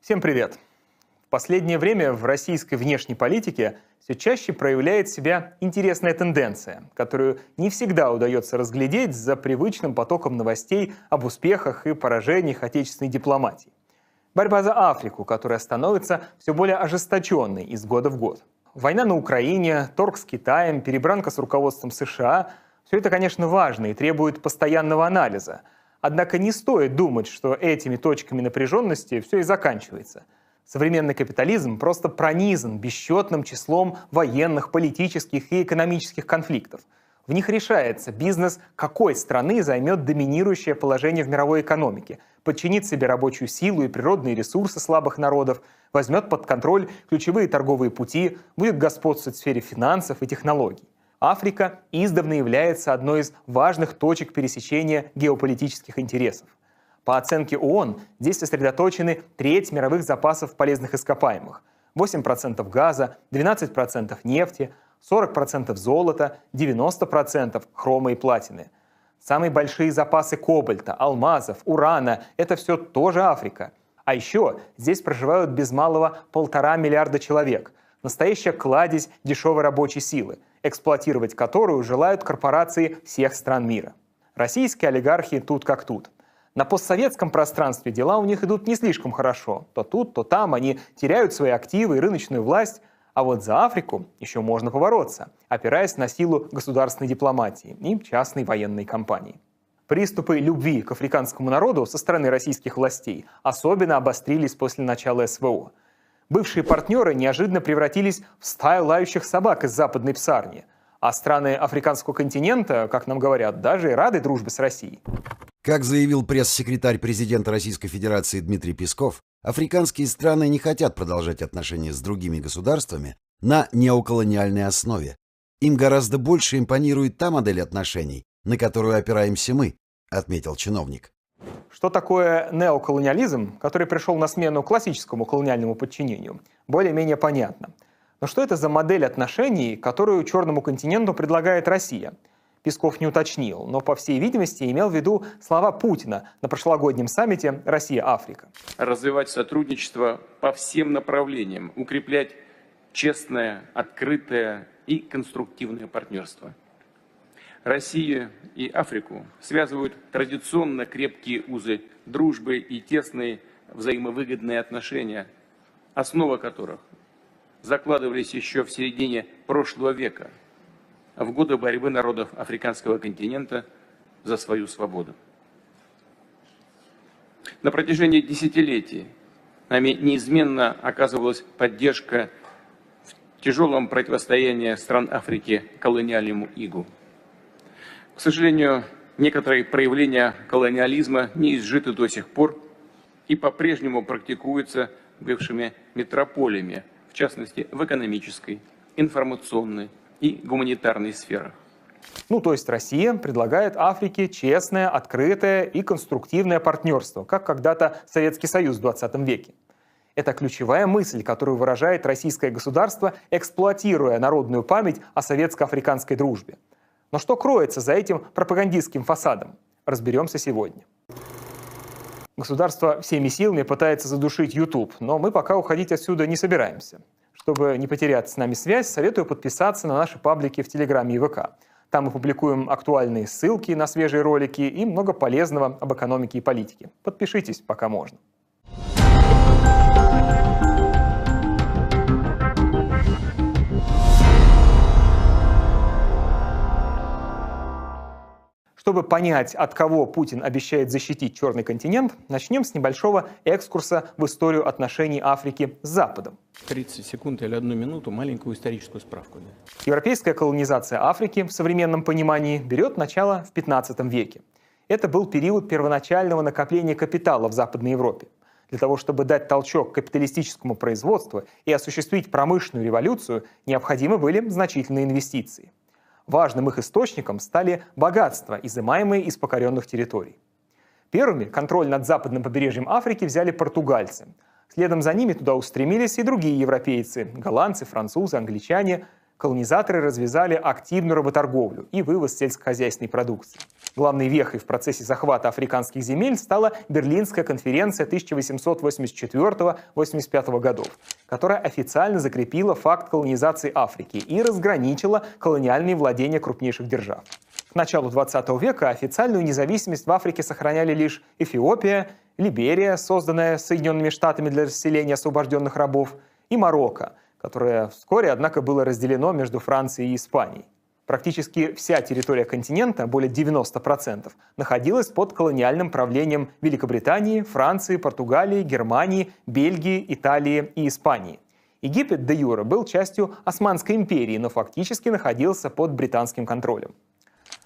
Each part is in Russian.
Всем привет! В последнее время в российской внешней политике все чаще проявляет себя интересная тенденция, которую не всегда удается разглядеть за привычным потоком новостей об успехах и поражениях отечественной дипломатии. Борьба за Африку, которая становится все более ожесточенной из года в год. Война на Украине, торг с Китаем, перебранка с руководством США – все это, конечно, важно и требует постоянного анализа. Однако не стоит думать, что этими точками напряженности все и заканчивается. Современный капитализм просто пронизан бесчетным числом военных, политических и экономических конфликтов. В них решается бизнес какой страны займет доминирующее положение в мировой экономике, подчинит себе рабочую силу и природные ресурсы слабых народов, возьмет под контроль ключевые торговые пути, будет господствовать в сфере финансов и технологий. Африка издавна является одной из важных точек пересечения геополитических интересов. По оценке ООН, здесь сосредоточены треть мировых запасов полезных ископаемых, 8% газа, 12% нефти, 40% золота, 90% хрома и платины. Самые большие запасы кобальта, алмазов, урана – это все тоже Африка. А еще здесь проживают без малого 1,5 миллиарда человек. Настоящая кладезь дешевой рабочей силы, эксплуатировать которую желают корпорации всех стран мира. Российские олигархи тут как тут. На постсоветском пространстве дела у них идут не слишком хорошо. То тут, то там они теряют свои активы и рыночную власть. А вот за Африку еще можно побороться, опираясь на силу государственной дипломатии и частной военной компании. Приступы любви к африканскому народу со стороны российских властей особенно обострились после начала СВО. Бывшие партнеры неожиданно превратились в стаю лающих собак из западной псарни. А страны африканского континента, как нам говорят, даже и рады дружбе с Россией. Как заявил пресс-секретарь президента Российской Федерации Дмитрий Песков, африканские страны не хотят продолжать отношения с другими государствами на неоколониальной основе. Им гораздо больше импонирует та модель отношений, на которую опираемся мы, отметил чиновник. Что такое неоколониализм, который пришел на смену классическому колониальному подчинению, более-менее понятно. Но что это за модель отношений, которую Черному континенту предлагает Россия? Песков не уточнил, но, по всей видимости, имел в виду слова Путина на прошлогоднем саммите «Россия-Африка». Развивать сотрудничество по всем направлениям, укреплять честное, открытое и конструктивное партнерство. Россию и Африку связывают традиционно крепкие узы дружбы и тесные взаимовыгодные отношения, основа которых закладывались еще в середине прошлого века, в годы борьбы народов африканского континента за свою свободу. На протяжении десятилетий нами неизменно оказывалась поддержка в тяжелом противостоянии стран Африки колониальному игу. К сожалению, некоторые проявления колониализма не изжиты до сих пор и по-прежнему практикуются бывшими метрополиями, в частности в экономической, информационной и гуманитарной сферах. То есть Россия предлагает Африке честное, открытое и конструктивное партнерство, как когда-то Советский Союз в 20 веке. Это ключевая мысль, которую выражает российское государство, эксплуатируя народную память о советско-африканской дружбе. Но что кроется за этим пропагандистским фасадом? Разберемся сегодня. Государство всеми силами пытается задушить YouTube, но мы пока уходить отсюда не собираемся. Чтобы не потерять с нами связь, советую подписаться на наши паблики в Телеграме и ВК. Там мы публикуем актуальные ссылки на свежие ролики и много полезного об экономике и политике. Подпишитесь, пока можно. Чтобы понять, от кого Путин обещает защитить Черный континент, начнем с небольшого экскурса в историю отношений Африки с Западом. 30 секунд или 1 минуту, маленькую историческую справку. Да. Европейская колонизация Африки в современном понимании берет начало в 15 веке. Это был период первоначального накопления капитала в Западной Европе. Для того, чтобы дать толчок капиталистическому производству и осуществить промышленную революцию, необходимы были значительные инвестиции. Важным их источником стали богатства, изымаемые из покоренных территорий. Первыми контроль над западным побережьем Африки взяли португальцы. Следом за ними туда устремились и другие европейцы – голландцы, французы, англичане. колонизаторы развязали активную работорговлю и вывоз сельскохозяйственной продукции. Главной вехой в процессе захвата африканских земель стала Берлинская конференция 1884-85 годов, которая официально закрепила факт колонизации Африки и разграничила колониальные владения крупнейших держав. К началу XX века официальную независимость в Африке сохраняли лишь Эфиопия, Либерия, созданная Соединенными Штатами для расселения освобожденных рабов, и Марокко, которое вскоре, однако, было разделено между Францией и Испанией. Практически вся территория континента, более 90%, находилась под колониальным правлением Великобритании, Франции, Португалии, Германии, Бельгии, Италии и Испании. Египет де юре был частью Османской империи, но фактически находился под британским контролем.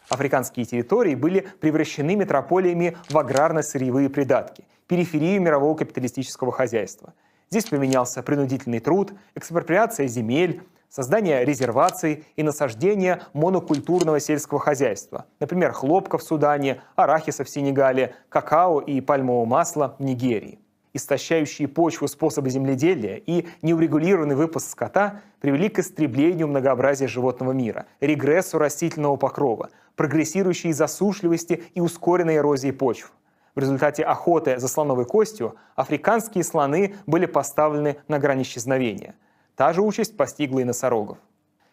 Африканские территории были превращены метрополиями в аграрно-сырьевые придатки, периферию мирового капиталистического хозяйства. Здесь применялся принудительный труд, экспроприация земель, создание резерваций и насаждение монокультурного сельского хозяйства, например, хлопка в Судане, арахиса в Сенегале, какао и пальмового масла в Нигерии. Истощающие почву способы земледелия и неурегулированный выпас скота привели к истреблению многообразия животного мира, регрессу растительного покрова, прогрессирующей засушливости и ускоренной эрозии почв. В результате охоты за слоновой костью африканские слоны были поставлены на грань исчезновения. Та же участь постигла и носорогов.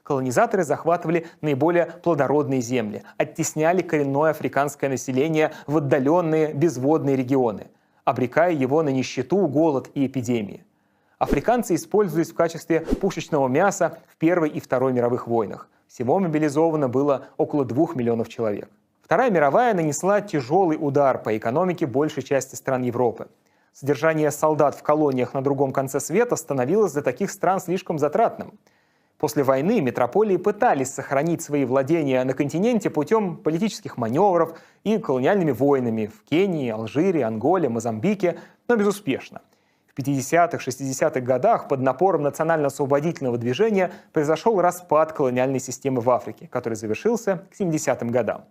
Колонизаторы захватывали наиболее плодородные земли, оттесняли коренное африканское население в отдаленные безводные регионы, обрекая его на нищету, голод и эпидемии. Африканцы использовались в качестве пушечного мяса в Первой и Второй мировых войнах. Всего мобилизовано было около 2 миллионов человек. Вторая мировая нанесла тяжелый удар по экономике большей части стран Европы. Содержание солдат в колониях на другом конце света становилось для таких стран слишком затратным. После войны метрополии пытались сохранить свои владения на континенте путем политических маневров и колониальными войнами в Кении, Алжире, Анголе, Мозамбике, но безуспешно. В 50-х, 60-х годах под напором национально-освободительного движения произошел распад колониальной системы в Африке, который завершился к 70-м годам.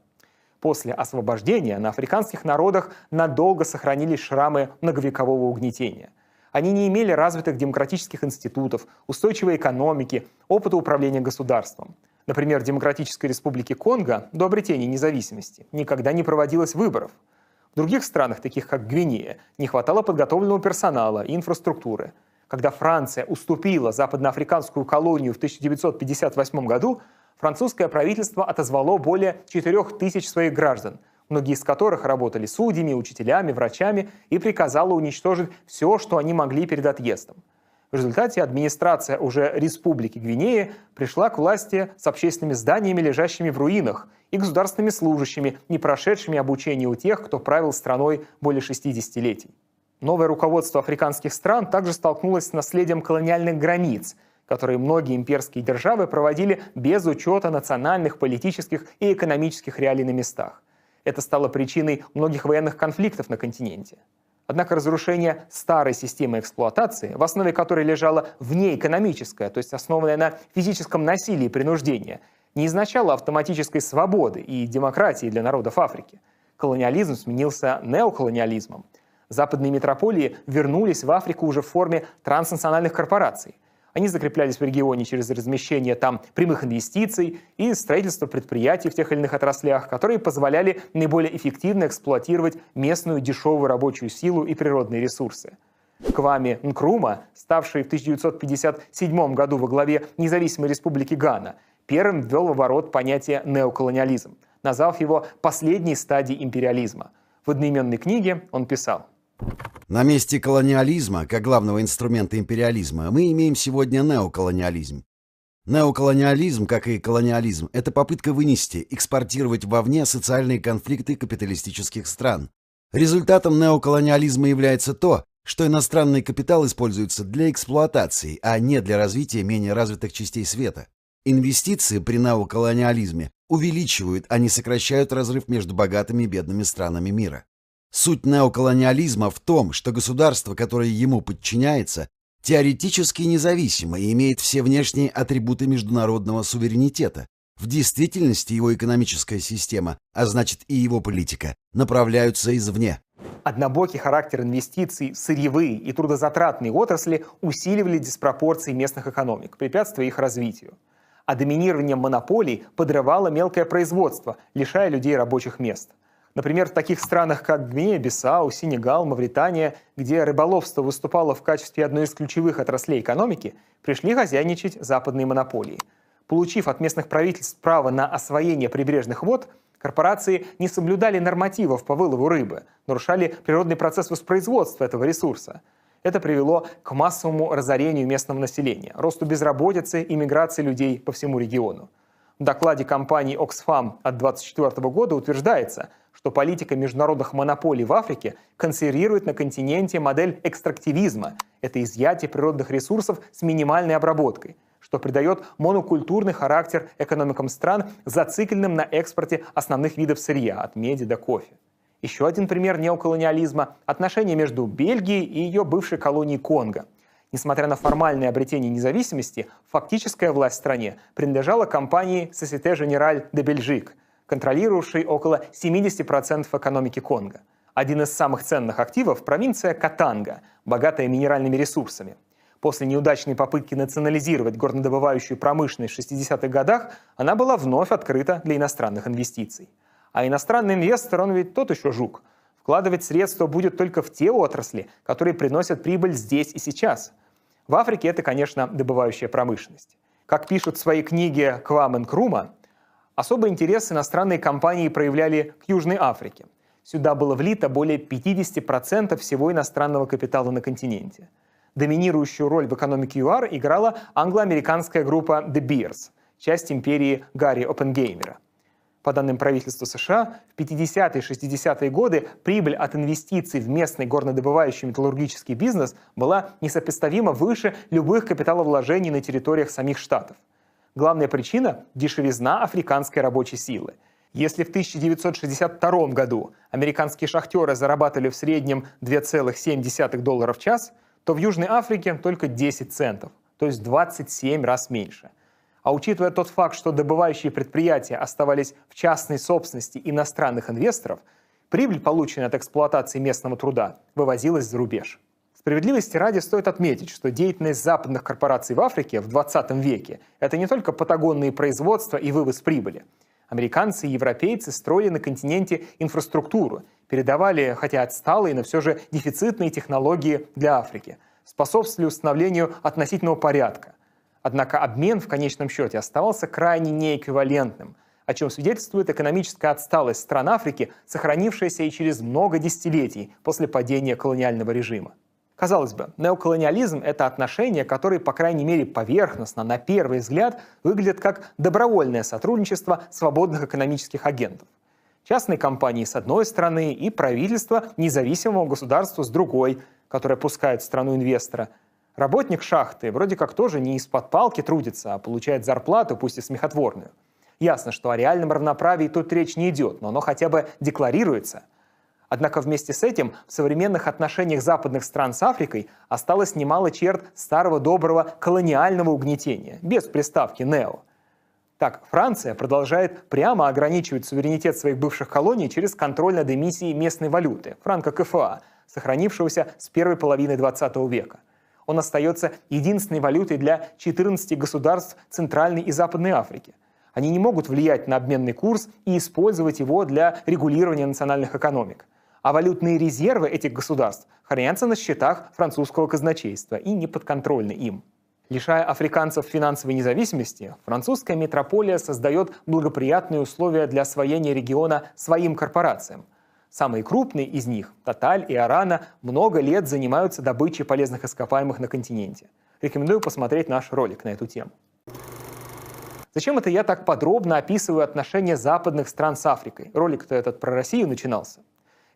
После освобождения на африканских народах надолго сохранились шрамы многовекового угнетения. Они не имели развитых демократических институтов, устойчивой экономики, опыта управления государством. Например, в Демократической Республике Конго до обретения независимости никогда не проводилось выборов. В других странах, таких как Гвинея, не хватало подготовленного персонала и инфраструктуры. Когда Франция уступила западноафриканскую колонию в 1958 году, французское правительство отозвало более 4000 своих граждан, многие из которых работали судьями, учителями, врачами, и приказало уничтожить все, что они могли перед отъездом. В результате администрация уже Республики Гвинея пришла к власти с общественными зданиями, лежащими в руинах, и государственными служащими, не прошедшими обучение у тех, кто правил страной более 60-летий. Новое руководство африканских стран также столкнулось с наследием колониальных границ, которые многие имперские державы проводили без учета национальных, политических и экономических реалий на местах. Это стало причиной многих военных конфликтов на континенте. Однако разрушение старой системы эксплуатации, в основе которой лежала внеэкономическая, то есть основанная на физическом насилии и принуждении, не означало автоматической свободы и демократии для народов Африки. Колониализм сменился неоколониализмом. Западные метрополии вернулись в Африку уже в форме транснациональных корпораций. Они закреплялись в регионе через размещение там прямых инвестиций и строительство предприятий в тех или иных отраслях, которые позволяли наиболее эффективно эксплуатировать местную дешевую рабочую силу и природные ресурсы. Кваме Нкрума, ставший в 1957 году во главе независимой республики Гана, первым ввел в оборот понятие неоколониализм, назвав его последней стадией империализма. В одноименной книге он писал: На месте колониализма, как главного инструмента империализма, мы имеем сегодня неоколониализм. Неоколониализм, как и колониализм, это попытка вынести, экспортировать вовне социальные конфликты капиталистических стран. Результатом неоколониализма является то, что иностранный капитал используется для эксплуатации, а не для развития менее развитых частей света. Инвестиции при неоколониализме увеличивают, а не сокращают разрыв между богатыми и бедными странами мира. Суть неоколониализма в том, что государство, которое ему подчиняется, теоретически независимо и имеет все внешние атрибуты международного суверенитета. В действительности его экономическая система, а значит и его политика, направляются извне. Однобокий характер инвестиций в сырьевые и трудозатратные отрасли усиливали диспропорции местных экономик, препятствуя их развитию. А доминирование монополий подрывало мелкое производство, лишая людей рабочих мест. Например, в таких странах, как Гвинея-Бисау, Сенегал, Мавритания, где рыболовство выступало в качестве одной из ключевых отраслей экономики, пришли хозяйничать западные монополии. Получив от местных правительств право на освоение прибрежных вод, корпорации не соблюдали нормативов по вылову рыбы, нарушали природный процесс воспроизводства этого ресурса. Это привело к массовому разорению местного населения, росту безработицы и миграции людей по всему региону. В докладе компании Oxfam от 2024 года утверждается, что политика международных монополий в Африке консервирует на континенте модель экстрактивизма – это изъятие природных ресурсов с минимальной обработкой, что придает монокультурный характер экономикам стран, зацикленным на экспорте основных видов сырья, от меди до кофе. Еще один пример неоколониализма – отношения между Бельгией и ее бывшей колонией Конго. Несмотря на формальное обретение независимости, фактическая власть в стране принадлежала компании Société Générale de Belgique, контролировавшей около 70% экономики Конго. Один из самых ценных активов – провинция Катанга, богатая минеральными ресурсами. После неудачной попытки национализировать горнодобывающую промышленность в 60-х годах, она была вновь открыта для иностранных инвестиций. А иностранный инвестор, он ведь тот еще жук. Вкладывать средства будет только в те отрасли, которые приносят прибыль здесь и сейчас. В Африке это, конечно, добывающая промышленность. Как пишут в своей книге Кваме Нкрума, особый интерес иностранные компании проявляли к Южной Африке. Сюда было влито более 50% всего иностранного капитала на континенте. Доминирующую роль в экономике ЮАР играла англо-американская группа De Beers, часть империи Гарри Оппенгеймера. По данным правительства США, в 50-е и 60-е годы прибыль от инвестиций в местный горнодобывающий металлургический бизнес была несопоставимо выше любых капиталовложений на территориях самих штатов. Главная причина – дешевизна африканской рабочей силы. Если в 1962 году американские шахтеры зарабатывали в среднем $2,7 в час, то в Южной Африке только 10 центов, то есть 27 раз меньше. А учитывая тот факт, что добывающие предприятия оставались в частной собственности иностранных инвесторов, прибыль, полученная от эксплуатации местного труда, вывозилась за рубеж. Справедливости ради стоит отметить, что деятельность западных корпораций в Африке в 20 веке – это не только патагонные производства и вывоз прибыли. Американцы и европейцы строили на континенте инфраструктуру, передавали, хотя отсталые, но все же дефицитные технологии для Африки, способствовали установлению относительного порядка. Однако обмен в конечном счете оставался крайне неэквивалентным, о чем свидетельствует экономическая отсталость стран Африки, сохранившаяся и через много десятилетий после падения колониального режима. Казалось бы, неоколониализм – это отношения, которые, по крайней мере поверхностно, на первый взгляд, выглядят как добровольное сотрудничество свободных экономических агентов. Частные компании с одной стороны и правительство независимого государства с другой, которое пускает в страну инвестора. Работник шахты вроде как тоже не из-под палки трудится, а получает зарплату, пусть и смехотворную. Ясно, что о реальном равноправии тут речь не идет, но оно хотя бы декларируется. Однако вместе с этим в современных отношениях западных стран с Африкой осталось немало черт старого доброго колониального угнетения, без приставки «нео». Так, Франция продолжает прямо ограничивать суверенитет своих бывших колоний через контроль над эмиссией местной валюты, франка КФА, сохранившегося с первой половины 20 века. Он остается единственной валютой для 14 государств Центральной и Западной Африки. Они не могут влиять на обменный курс и использовать его для регулирования национальных экономик. А валютные резервы этих государств хранятся на счетах французского казначейства и не подконтрольны им. Лишая африканцев финансовой независимости, французская метрополия создает благоприятные условия для освоения региона своим корпорациям. Самые крупные из них, Total и Orano, много лет занимаются добычей полезных ископаемых на континенте. Рекомендую посмотреть наш ролик на эту тему. Зачем это я так подробно описываю отношения западных стран с Африкой? Ролик-то этот про Россию начинался.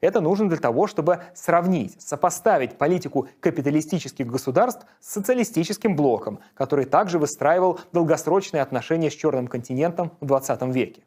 Это нужно для того, чтобы сравнить, сопоставить политику капиталистических государств с социалистическим блоком, который также выстраивал долгосрочные отношения с Черным континентом в 20 веке.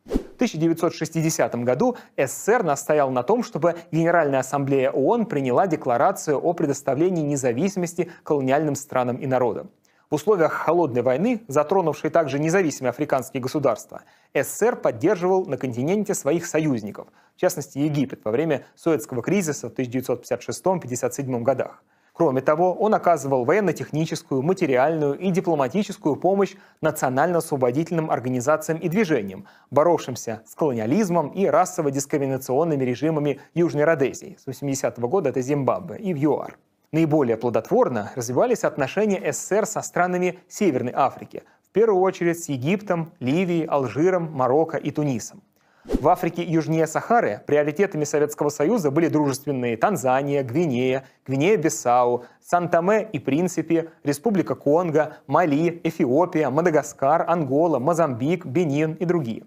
В 1960 году СССР настоял на том, чтобы Генеральная ассамблея ООН приняла декларацию о предоставлении независимости колониальным странам и народам. В условиях холодной войны, затронувшей также независимые африканские государства, СССР поддерживал на континенте своих союзников, в частности Египет, во время Суэцкого кризиса в 1956-1957 годах. Кроме того, он оказывал военно-техническую, материальную и дипломатическую помощь национально-освободительным организациям и движениям, боровшимся с колониализмом и расово-дискриминационными режимами Южной Родезии с 80-го года, это Зимбабве, и в ЮАР. Наиболее плодотворно развивались отношения СССР со странами Северной Африки, в первую очередь с Египтом, Ливией, Алжиром, Марокко и Тунисом. В Африке южнее Сахары приоритетами Советского Союза были дружественные Танзания, Гвинея, Гвинея-Бисау, Сан-Томе и Принсипи, Республика Конго, Мали, Эфиопия, Мадагаскар, Ангола, Мозамбик, Бенин и другие.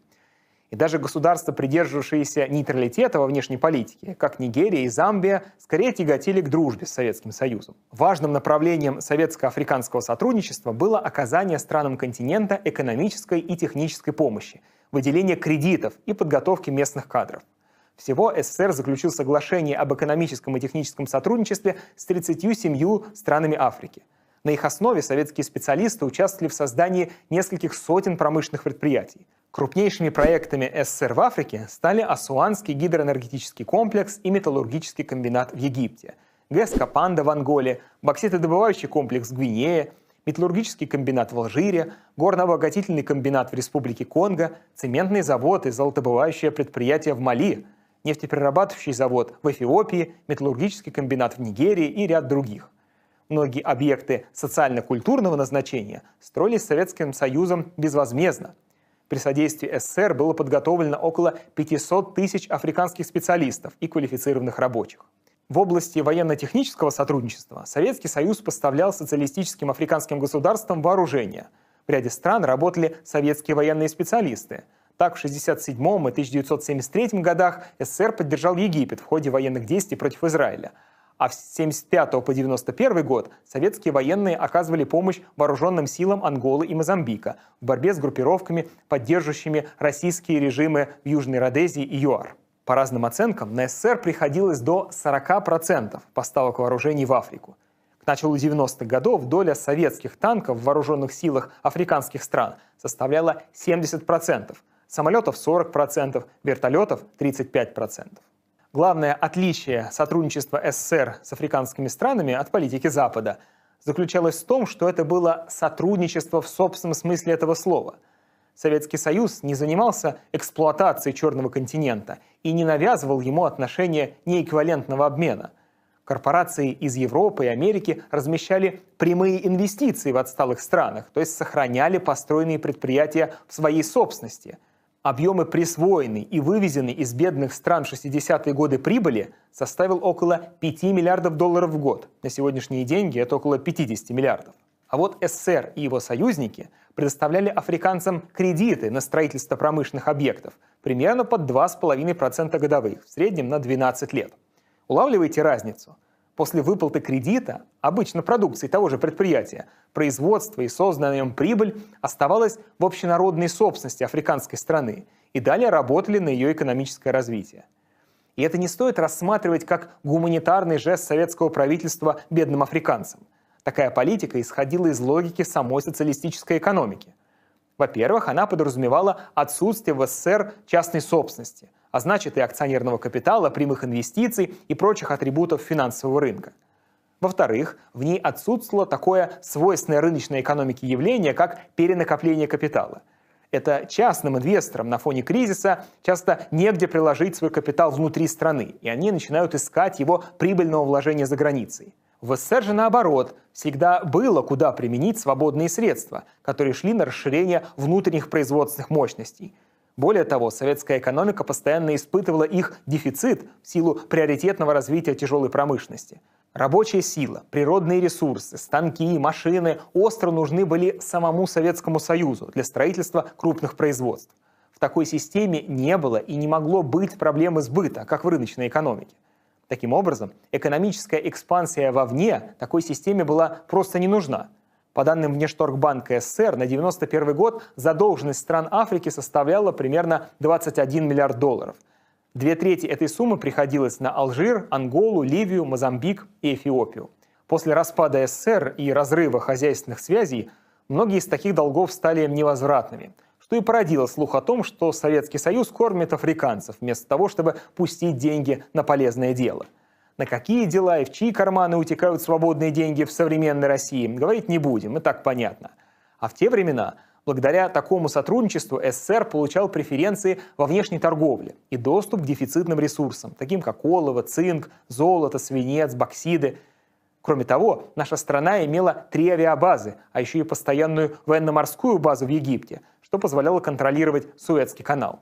И даже государства, придерживавшиеся нейтралитета во внешней политике, как Нигерия и Замбия, скорее тяготели к дружбе с Советским Союзом. Важным направлением советско-африканского сотрудничества было оказание странам континента экономической и технической помощи, выделение кредитов и подготовки местных кадров. Всего СССР заключил соглашение об экономическом и техническом сотрудничестве с 37 странами Африки. На их основе советские специалисты участвовали в создании нескольких сотен промышленных предприятий. Крупнейшими проектами СССР в Африке стали Асуанский гидроэнергетический комплекс и металлургический комбинат в Египте, ГЭС Капанда в Анголе, бокситодобывающий комплекс в Гвинее, металлургический комбинат в Алжире, горнообогатительный комбинат в Республике Конго, цементный завод и золотодобывающее предприятие в Мали, нефтеперерабатывающий завод в Эфиопии, металлургический комбинат в Нигерии и ряд других. Многие объекты социально-культурного назначения строились Советским Союзом безвозмездно. При содействии СССР было подготовлено около 500 тысяч африканских специалистов и квалифицированных рабочих. В области военно-технического сотрудничества Советский Союз поставлял социалистическим африканским государствам вооружение. В ряде стран работали советские военные специалисты. Так, в 1967 и 1973 годах СССР поддержал Египет в ходе военных действий против Израиля. А с 1975 по 1991 год советские военные оказывали помощь вооруженным силам Анголы и Мозамбика в борьбе с группировками, поддерживающими российские режимы в Южной Родезии и ЮАР. По разным оценкам, на СССР приходилось до 40% поставок вооружений в Африку. К началу 90-х годов доля советских танков в вооруженных силах африканских стран составляла 70%, самолетов 40%, вертолетов 35%. Главное отличие сотрудничества СССР с африканскими странами от политики Запада заключалось в том, что это было сотрудничество в собственном смысле этого слова. Советский Союз не занимался эксплуатацией Черного континента и не навязывал ему отношения неэквивалентного обмена. Корпорации из Европы и Америки размещали прямые инвестиции в отсталых странах, то есть сохраняли построенные предприятия в своей собственности. Объемы присвоенной и вывезенной из бедных стран в 60-е годы прибыли составил около 5 миллиардов долларов в год. На сегодняшние деньги это около 50 миллиардов. А вот СССР и его союзники предоставляли африканцам кредиты на строительство промышленных объектов примерно под 2,5% годовых, в среднем на 12 лет. Улавливаете разницу? После выплаты кредита, обычно продукции того же предприятия, производство и созданная на нем прибыль оставалась в общенародной собственности африканской страны и далее работали на ее экономическое развитие. И это не стоит рассматривать как гуманитарный жест советского правительства бедным африканцам. Такая политика исходила из логики самой социалистической экономики. Во-первых, она подразумевала отсутствие в СССР частной собственности, а значит и акционерного капитала, прямых инвестиций и прочих атрибутов финансового рынка. Во-вторых, в ней отсутствовало такое свойственное рыночной экономике явление, как перенакопление капитала. Это частным инвесторам на фоне кризиса часто негде приложить свой капитал внутри страны, и они начинают искать его прибыльного вложения за границей. В СССР же наоборот, всегда было куда применить свободные средства, которые шли на расширение внутренних производственных мощностей. Более того, советская экономика постоянно испытывала их дефицит в силу приоритетного развития тяжелой промышленности. Рабочая сила, природные ресурсы, станки, машины остро нужны были самому Советскому Союзу для строительства крупных производств. В такой системе не было и не могло быть проблемы сбыта, как в рыночной экономике. Таким образом, экономическая экспансия вовне такой системе была просто не нужна. По данным Внешторгбанка СССР, на 1991 год задолженность стран Африки составляла примерно 21 миллиард долларов. 2/3 этой суммы приходилось на Алжир, Анголу, Ливию, Мозамбик и Эфиопию. После распада СССР и разрыва хозяйственных связей многие из таких долгов стали невозвратными, что и породило слух о том, что Советский Союз кормит африканцев, вместо того, чтобы пустить деньги на полезное дело. На какие дела и в чьи карманы утекают свободные деньги в современной России, говорить не будем, и так понятно. А в те времена, благодаря такому сотрудничеству, СССР получал преференции во внешней торговле и доступ к дефицитным ресурсам, таким как олово, цинк, золото, свинец, бокситы. Кроме того, наша страна имела 3 авиабазы, а еще и постоянную военно-морскую базу в Египте, что позволяло контролировать Суэцкий канал.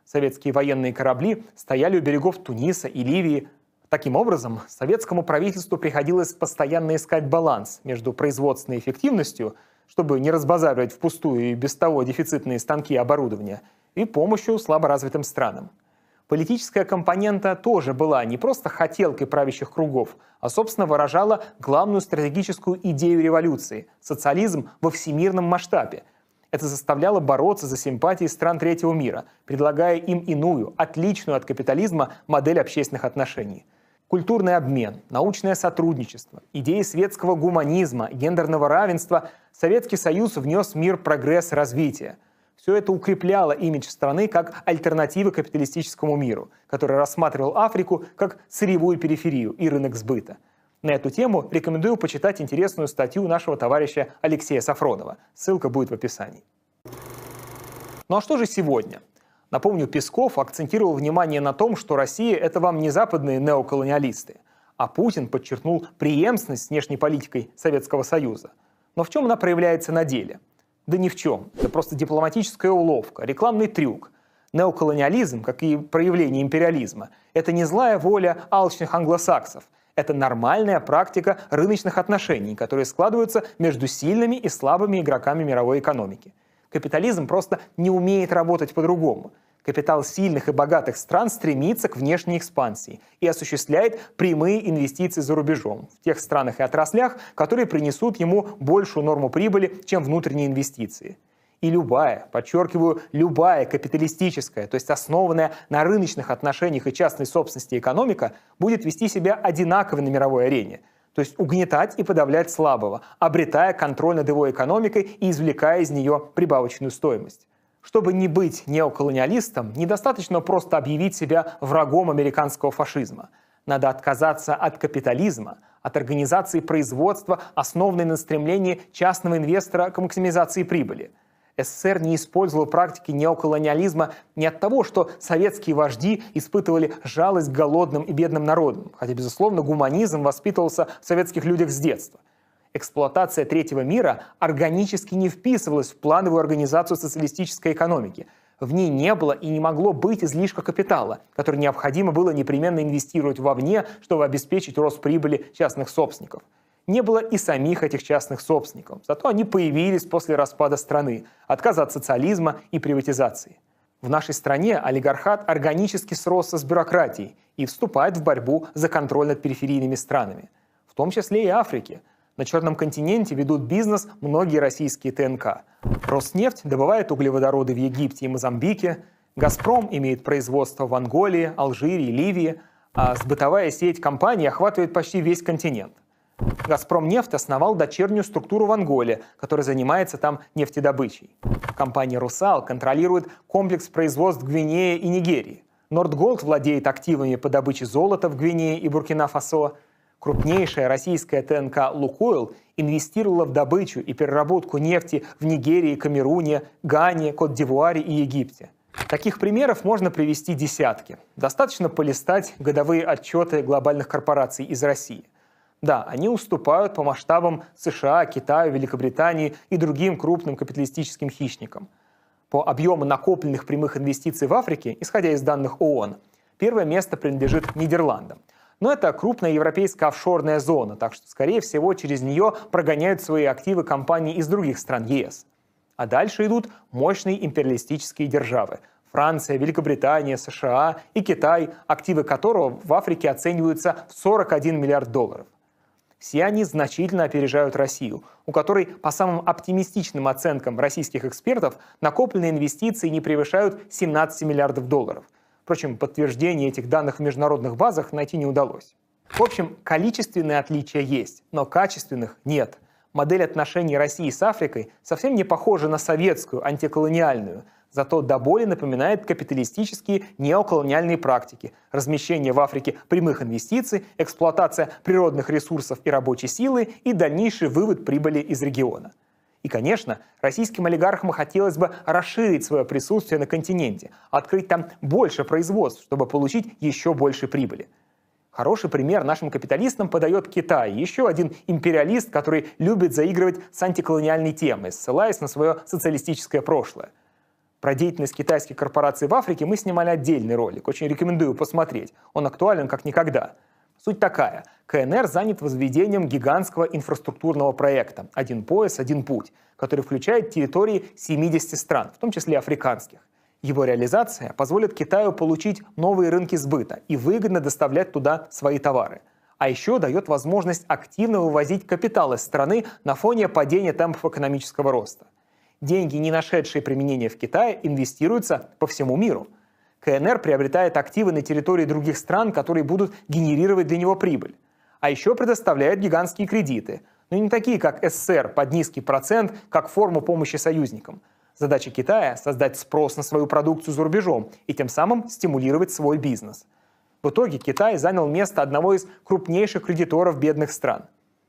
Советские военные корабли стояли у берегов Туниса и Ливии. Таким образом, советскому правительству приходилось постоянно искать баланс между производственной эффективностью, чтобы не разбазаривать впустую и без того дефицитные станки и оборудование, и помощью слаборазвитым странам. Политическая компонента тоже была не просто хотелкой правящих кругов, а, собственно, выражала главную стратегическую идею революции – социализм во всемирном масштабе. Это заставляло бороться за симпатии стран третьего мира, предлагая им иную, отличную от капитализма модель общественных отношений. Культурный обмен, научное сотрудничество, идеи светского гуманизма, гендерного равенства Советский Союз внес в мир прогресс и развитие. Все это укрепляло имидж страны как альтернативы капиталистическому миру, который рассматривал Африку как сырьевую периферию и рынок сбыта. На эту тему рекомендую почитать интересную статью нашего товарища Алексея Сафронова. Ссылка будет в описании. Ну а что же сегодня? Напомню, Песков акцентировал внимание на том, что Россия – это вам не западные неоколониалисты, а Путин подчеркнул преемственность с внешней политикой Советского Союза. Но в чем она проявляется на деле? Да ни в чем. Это просто дипломатическая уловка, рекламный трюк. Неоколониализм, как и проявление империализма, это не злая воля алчных англосаксов. Это нормальная практика рыночных отношений, которые складываются между сильными и слабыми игроками мировой экономики. Капитализм просто не умеет работать по-другому. Капитал сильных и богатых стран стремится к внешней экспансии и осуществляет прямые инвестиции за рубежом, в тех странах и отраслях, которые принесут ему большую норму прибыли, чем внутренние инвестиции. И любая, подчеркиваю, любая капиталистическая, то есть основанная на рыночных отношениях и частной собственности экономика, будет вести себя одинаково на мировой арене, то есть угнетать и подавлять слабого, обретая контроль над его экономикой и извлекая из нее прибавочную стоимость. Чтобы не быть неоколониалистом, недостаточно просто объявить себя врагом американского фашизма. Надо отказаться от капитализма, от организации производства, основанной на стремлении частного инвестора к максимизации прибыли. СССР не использовал практики неоколониализма не от того, что советские вожди испытывали жалость к голодным и бедным народам, хотя, безусловно, гуманизм воспитывался в советских людях с детства. Эксплуатация третьего мира органически не вписывалась в плановую организацию социалистической экономики. В ней не было и не могло быть излишка капитала, который необходимо было непременно инвестировать вовне, чтобы обеспечить рост прибыли частных собственников. Не было и самих этих частных собственников, зато они появились после распада страны, отказа от социализма и приватизации. В нашей стране олигархат органически сросся с бюрократией и вступает в борьбу за контроль над периферийными странами, в том числе и Африке. На Черном континенте ведут бизнес многие российские ТНК. Роснефть добывает углеводороды в Египте и Мозамбике, «Газпром» имеет производство в Анголе, Алжире и Ливии, а сбытовая сеть компаний охватывает почти весь континент. «Газпромнефть» основал дочернюю структуру в Анголе, которая занимается там нефтедобычей. Компания «Русал» контролирует комплекс производств в Гвинее и Нигерии. «Нордголд» владеет активами по добыче золота в Гвинее и Буркина-Фасо. Крупнейшая российская ТНК «Лукойл» инвестировала в добычу и переработку нефти в Нигерии, Камеруне, Гане, Кот-д'Ивуаре и Египте. Таких примеров можно привести десятки. Достаточно полистать годовые отчеты глобальных корпораций из России. Да, они уступают по масштабам США, Китаю, Великобритании и другим крупным капиталистическим хищникам. По объему накопленных прямых инвестиций в Африке, исходя из данных ООН, первое место принадлежит Нидерландам. Но это крупная европейская офшорная зона, так что, скорее всего, через нее прогоняют свои активы компании из других стран ЕС. А дальше идут мощные империалистические державы – Франция, Великобритания, США и Китай, активы которого в Африке оцениваются в 41 миллиард долларов. Все они значительно опережают Россию, у которой, по самым оптимистичным оценкам российских экспертов, накопленные инвестиции не превышают 17 миллиардов долларов. Впрочем, подтверждение этих данных в международных базах найти не удалось. В общем, количественные отличия есть, но качественных нет. Модель отношений России с Африкой совсем не похожа на советскую, антиколониальную. зато до боли напоминает капиталистические неоколониальные практики, размещение в Африке прямых инвестиций, эксплуатация природных ресурсов и рабочей силы и дальнейший вывод прибыли из региона. И, конечно, российским олигархам хотелось бы расширить свое присутствие на континенте, открыть там больше производств, чтобы получить еще больше прибыли. Хороший пример нашим капиталистам подает Китай, еще один империалист, который любит заигрывать с антиколониальной темой, ссылаясь на свое социалистическое прошлое. Про деятельность китайских корпораций в Африке мы снимали отдельный ролик, очень рекомендую посмотреть, он актуален как никогда. Суть такая. КНР занят возведением гигантского инфраструктурного проекта «Один пояс, один путь», который включает территории 70 стран, в том числе африканских. Его реализация позволит Китаю получить новые рынки сбыта и выгодно доставлять туда свои товары. А еще дает возможность активно вывозить капитал из страны на фоне падения темпов экономического роста. Деньги, не нашедшие применения в Китае, инвестируются по всему миру. КНР приобретает активы на территории других стран, которые будут генерировать для него прибыль. А еще предоставляет гигантские кредиты, но не такие, как СССР, под низкий процент, как форму помощи союзникам. Задача Китая – создать спрос на свою продукцию за рубежом и тем самым стимулировать свой бизнес. В итоге Китай занял место одного из крупнейших кредиторов бедных стран.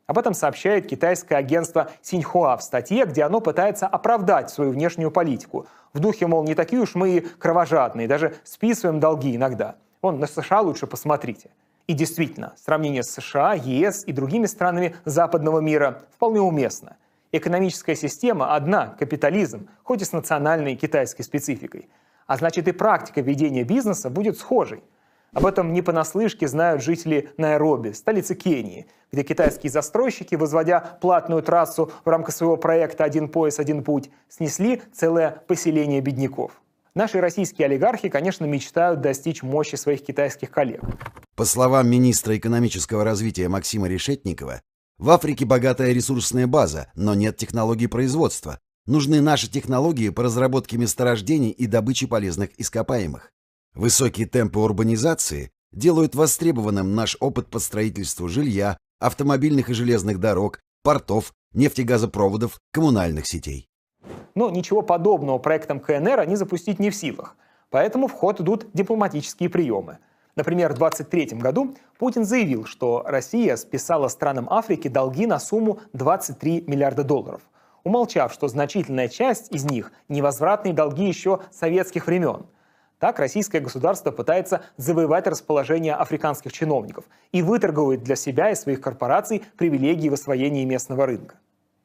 Об этом сообщает китайское агентство Синьхуа в статье, где оно пытается оправдать свою внешнюю политику. В духе, мол, не такие уж мы и кровожадные, даже списываем долги иногда. Вон, на США лучше посмотрите. И действительно, сравнение с США, ЕС и другими странами западного мира вполне уместно. Экономическая система одна – капитализм, хоть и с национальной китайской спецификой. А значит, и практика ведения бизнеса будет схожей. Об этом не понаслышке знают жители Найроби, столицы Кении, где китайские застройщики, возводя платную трассу в рамках своего проекта «Один пояс, один путь», снесли целое поселение бедняков. Наши российские олигархи, конечно, мечтают достичь мощи своих китайских коллег. По словам министра экономического развития Максима Решетникова, в Африке богатая ресурсная база, но нет технологий производства. Нужны наши технологии по разработке месторождений и добыче полезных ископаемых. Высокие темпы урбанизации делают востребованным наш опыт по строительству жилья, автомобильных и железных дорог, портов, нефтегазопроводов, коммунальных сетей. Но ничего подобного проектам КНР они запустить не в силах. Поэтому в ход идут дипломатические приемы. Например, в 2023 году Путин заявил, что Россия списала странам Африки долги на сумму 23 миллиарда долларов, умолчав, что значительная часть из них – невозвратные долги еще советских времен. Так российское государство пытается завоевать расположение африканских чиновников и выторговывает для себя и своих корпораций привилегии в освоении местного рынка.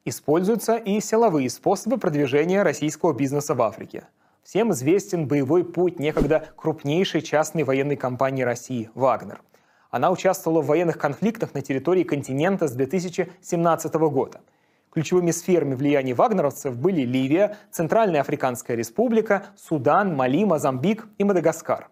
Используются и силовые способы продвижения российского бизнеса в Африке. Всем известен боевой путь некогда крупнейшей частной военной компании России «Вагнер». Она участвовала в военных конфликтах на территории континента с 2017 года. Ключевыми сферами влияния вагнеровцев были Ливия, Центральная Африканская Республика, Судан, Мали, Мозамбик и Мадагаскар.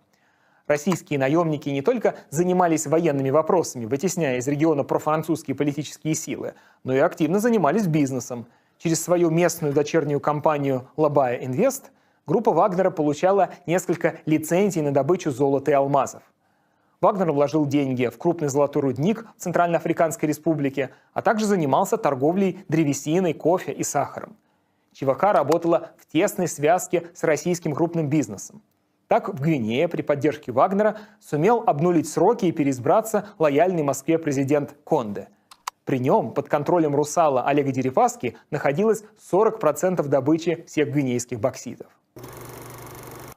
Российские наемники не только занимались военными вопросами, вытесняя из региона профранцузские политические силы, но и активно занимались бизнесом. Через свою местную дочернюю компанию «Лабая Инвест» группа Вагнера получала несколько лицензий на добычу золота и алмазов. Вагнер вложил деньги в крупный золотой рудник в Центральноафриканской Республике, а также занимался торговлей древесиной, кофе и сахаром. ЧВК работала в тесной связке с российским крупным бизнесом. Так, в Гвинее при поддержке Вагнера сумел обнулить сроки и переизбраться лояльный Москве президент Конде. При нем под контролем русала Олега Дерипаски находилось 40% добычи всех гвинейских бокситов.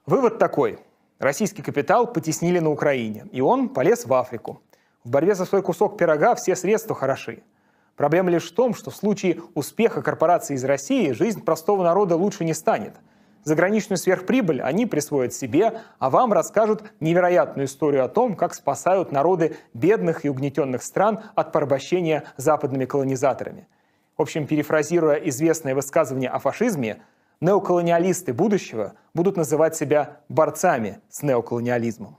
Вывод такой. Российский капитал потеснили на Украине, и он полез в Африку. В борьбе за свой кусок пирога все средства хороши. Проблема лишь в том, что в случае успеха корпораций из России жизнь простого народа лучше не станет. Заграничную сверхприбыль они присвоят себе, а вам расскажут невероятную историю о том, как спасают народы бедных и угнетенных стран от порабощения западными колонизаторами. В общем, перефразируя известное высказывание о фашизме, неоколониалисты будущего будут называть себя борцами с неоколониализмом.